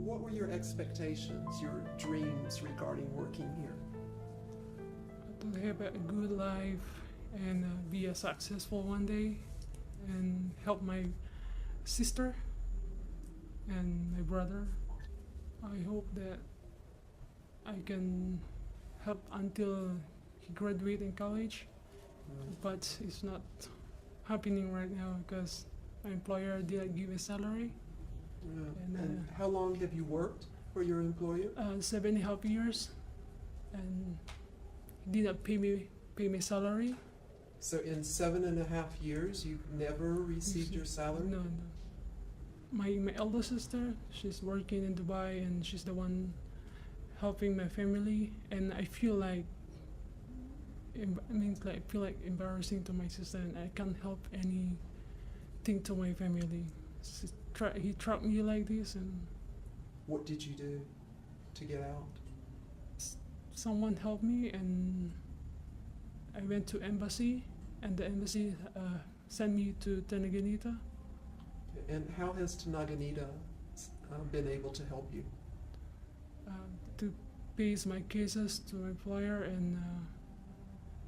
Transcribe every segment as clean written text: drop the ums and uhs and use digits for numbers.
what were your expectations, your dreams regarding working here? To have a good life and be a successful one day and help my sister and my brother. I hope that I can help until he graduate in college, but it's not happening right now because my employer didn't give a salary. And how long have you worked for your employer? 7.5 years, and he didn't pay me salary. So in 7.5 years, you've never received your salary? No. My elder sister, she's working in Dubai, and she's the one helping my family. And I feel like, I feel like embarrassing to my sister, and I can't help anything to my family. He trapped me like this, and what did you do to get out? Someone helped me, and I went to embassy, and the embassy sent me to Tenaganita. And how has Tenaganita been able to help you? To pay my cases to my employer and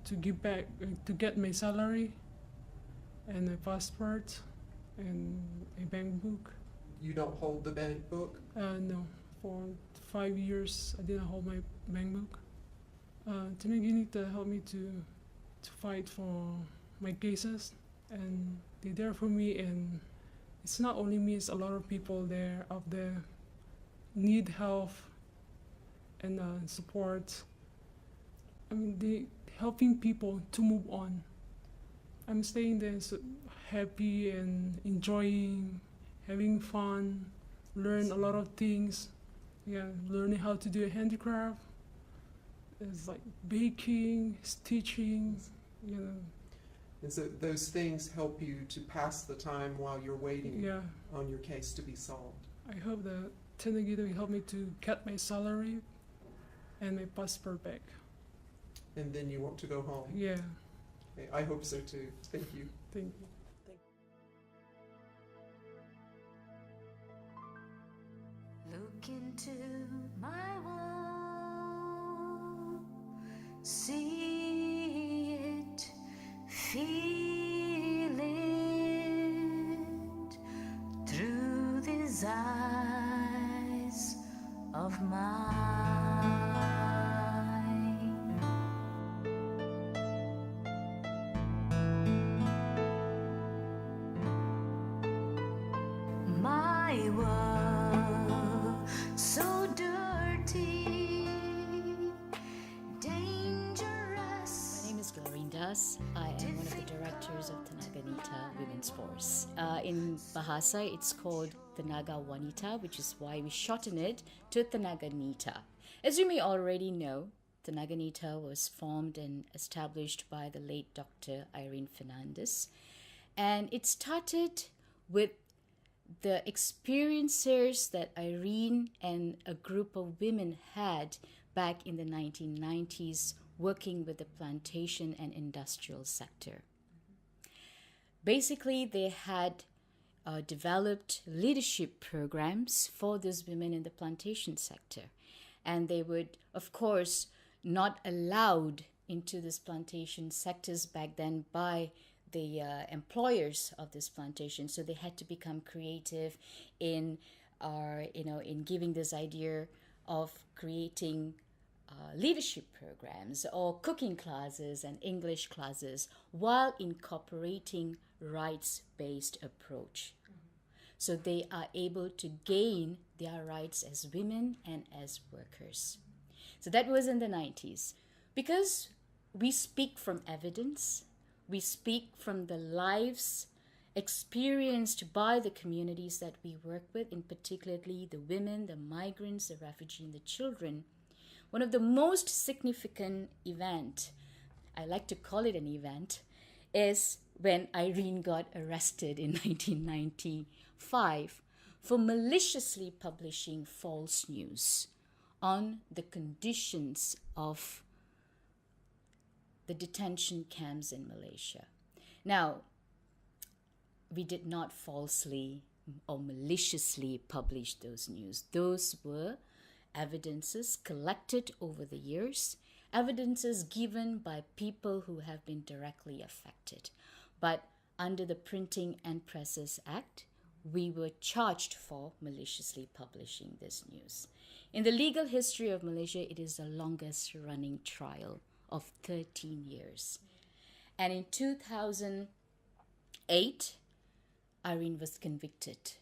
to give back, to get my salary and a passport and a bank book. You don't hold the bank book? No, for 5 years I didn't hold my bank book. Tenaganita helped me to fight for my cases, and they're there for me. And it's not only me; it's a lot of people there out there need help and support. They helping people to move on. I'm staying there so happy and enjoying, having fun, learn a lot of things. Yeah, learning how to do a handicraft. It's like baking, stitching, And so those things help you to pass the time while you're waiting on your case to be solved. I hope that Tenaganita will help me to get my salary and my passport back. And then you want to go home? Yeah. Okay, I hope so too. Thank you. Thank you. Look into my world, see it, feel it through these eyes of mine. My world, so dirty, dangerous. My name is Glorindas. I am one of the directors of Tenaganita Women's Force. In Bahasa, it's called Tenaganita, which is why we shorten it to Tenaganita. As you may already know, Tenaganita was formed and established by the late Dr. Irene Fernandez. And it started with the experiences that Irene and a group of women had back in the 1990s working with the plantation and industrial sector. Basically, they had developed leadership programs for those women in the plantation sector. And they would, of course, not allowed into this plantation sectors back then by the employers of this plantation, so they had to become creative in giving this idea of creating leadership programs or cooking classes and English classes while incorporating rights-based approach. So they are able to gain their rights as women and as workers. So that was in the 90s. Because we speak from evidence, we speak from the lives experienced by the communities that we work with, in particularly the women, the migrants, the refugees, and the children. One of the most significant event, I like to call it an event, is when Irene got arrested in 1995 for maliciously publishing false news on the conditions of the detention camps in Malaysia. Now, we did not falsely or maliciously published those news. Those were evidences collected over the years, evidences given by people who have been directly affected. But under the Printing and Presses Act, we were charged for maliciously publishing this news. In the legal history of Malaysia, it is the longest running trial of 13 years. And in 2008, Irene was convicted.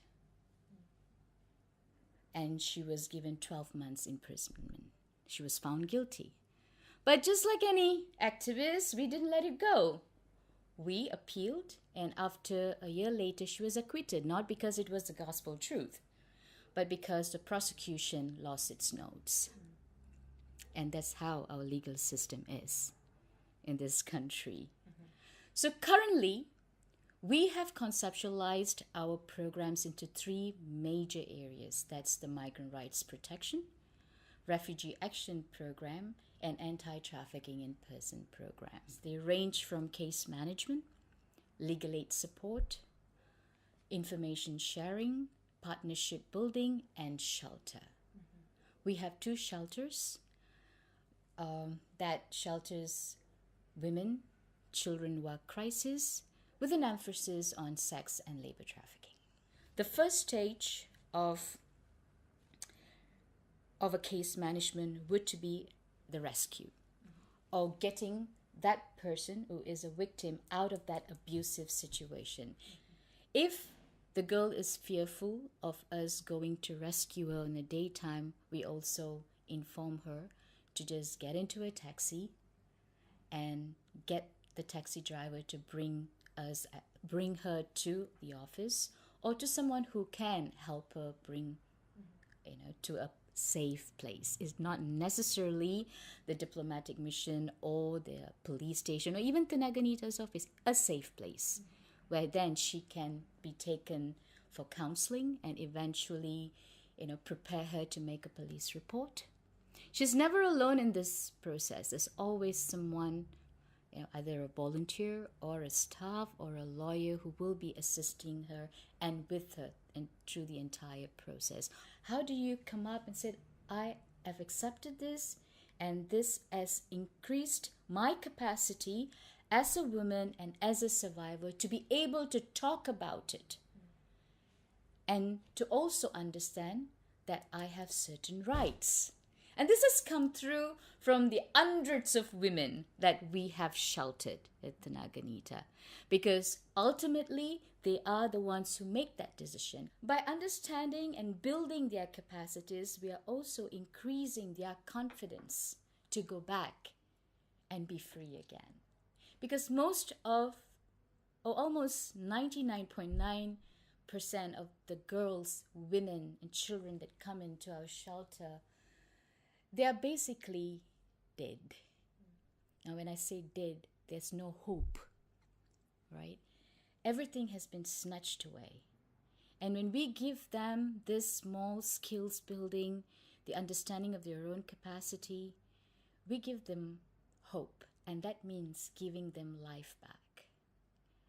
And she was given 12 months imprisonment. She was found guilty. But just like any activist, we didn't let it go. We appealed, and after a year later, she was acquitted, not because it was the gospel truth, but because the prosecution lost its notes. And that's how our legal system is in this country. So currently, we have conceptualized our programs into 3 major areas. That's the migrant rights protection, refugee action program, and anti-trafficking in person programs. They range from case management, legal aid support, information sharing, partnership building, and shelter. We have 2 shelters that shelters women, children work crisis, with an emphasis on sex and labor trafficking. The first stage of a case management would to be the rescue, or getting that person who is a victim out of that abusive situation. If the girl is fearful of us going to rescue her in the daytime, we also inform her to just get into a taxi and get the taxi driver to bring her to the office, or to someone who can help her bring to a safe place. It's not necessarily the diplomatic mission or the police station or even Tenaganita's office, a safe place where then she can be taken for counseling and eventually prepare her to make a police report. She's never alone in this process. There's always someone, either a volunteer or a staff or a lawyer who will be assisting her and with her and through the entire process. How do you come up and say, I have accepted this and this has increased my capacity as a woman and as a survivor to be able to talk about it and to also understand that I have certain rights. And this has come through from the hundreds of women that we have sheltered at Tenaganita, because ultimately they are the ones who make that decision. By understanding and building their capacities, we are also increasing their confidence to go back and be free again. Because almost 99.9% of the girls, women, and children that come into our shelter, they are basically dead. Now, when I say dead, there's no hope, right? Everything has been snatched away. And when we give them this small skills building, the understanding of their own capacity, we give them hope. And that means giving them life back.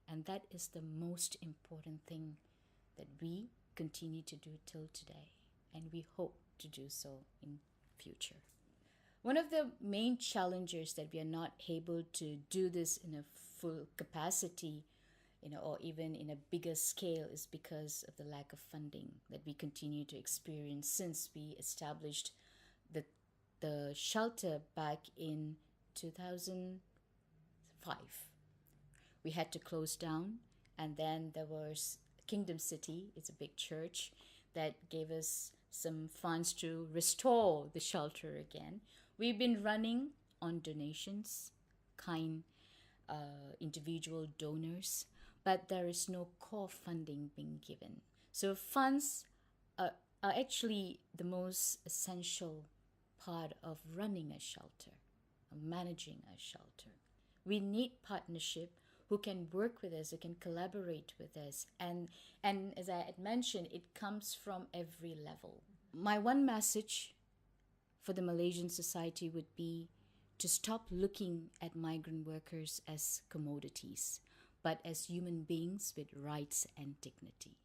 And that is the most important thing that we continue to do till today. And we hope to do so in future. One of the main challenges that we are not able to do this in a full capacity, or even in a bigger scale, is because of the lack of funding that we continue to experience since we established the shelter back in 2005. We had to close down, and then there was Kingdom City. It's a big church that gave us some funds to restore the shelter again. We've been running on donations, individual donors, but there is no core funding being given. So funds are actually the most essential part of running a shelter, of managing a shelter. We need partnership who can work with us, who can collaborate with us. And as I had mentioned, it comes from every level. My one message for the Malaysian society would be to stop looking at migrant workers as commodities, but as human beings with rights and dignity.